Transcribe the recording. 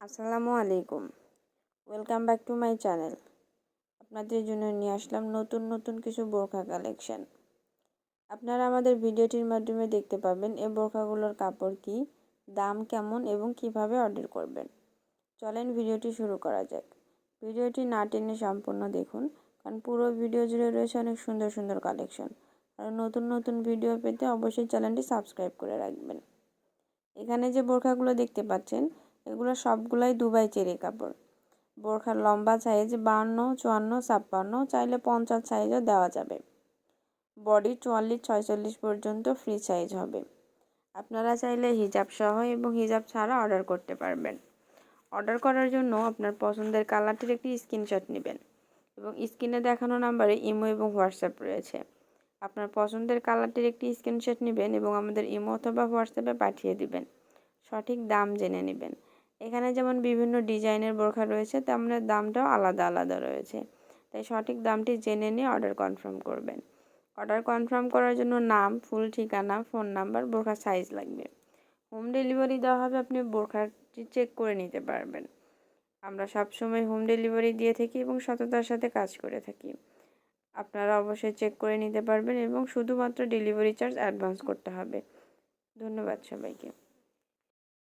আসসালামু আলাইকুম। Welcome back to my channel. আপনাদের জন্য নিয়ে আসলাম নতুন কিছু বোরখা কালেকশন। আপনারা আমাদের ভিডিওটির মাধ্যমে দেখতে পাবেন এই বোরখাগুলোর কাপড় কি, দাম কেমন এবং কিভাবে অর্ডার করবেন। চলেন ভিডিওটি শুরু করা যাক। ভিডিওটি না টেনে সম্পূর্ণ দেখুন, কারণ পুরো ভিডিও জুড়ে রয়েছে অনেক সুন্দর কালেকশন। আর নতুন ভিডিও পেতে অবশ্যই চ্যানেলটি সাবস্ক্রাইব করে রাখবেন। এখানে যে বোরখাগুলো দেখতে পাচ্ছেন এগুলো সবগুলাই দুবাই চেরি কাপড়। বোরখার লম্বা সাইজ 52, 54, 56, চাইলে 50 সাইজও দেওয়া যাবে। বডি 44, 46 পর্যন্ত ফ্রি সাইজ হবে। আপনারা চাইলে হিজাব সহ এবং হিজাব ছাড়া অর্ডার করতে পারবেন। অর্ডার করার জন্য আপনার পছন্দের কালারটির একটি স্ক্রিনশট নেবেন এবং স্ক্রিনে দেখানো নাম্বারে ইমো এবং হোয়াটসঅ্যাপ রয়েছে। আপনার পছন্দের কালারটির একটি স্ক্রিনশট নেবেন এবং আমাদের ইমো অথবা হোয়াটসঅ্যাপে পাঠিয়ে দিবেন। সঠিক দাম জেনে নেবেন। এখানে যেমন বিভিন্ন ডিজাইনের বোরখা রয়েছে, তেমন দামটাও আলাদা রয়েছে। তাই সঠিক দামটি জেনে নিয়ে অর্ডার কনফার্ম করবেন। অর্ডার কনফার্ম করার জন্য নাম, ফুল ঠিকানা, ফোন নাম্বার, বোরখার সাইজ লাগবে। হোম ডেলিভারি দেওয়া হবে, আপনি বোরখাটি চেক করে নিতে পারবেন। আমরা সবসময় হোম ডেলিভারি দিয়ে থাকি এবং সততার সাথে কাজ করে থাকি। আপনারা অবশ্যই চেক করে নিতে পারবেন এবং শুধুমাত্র ডেলিভারি চার্জ অ্যাডভান্স করতে হবে। ধন্যবাদ সবাইকে।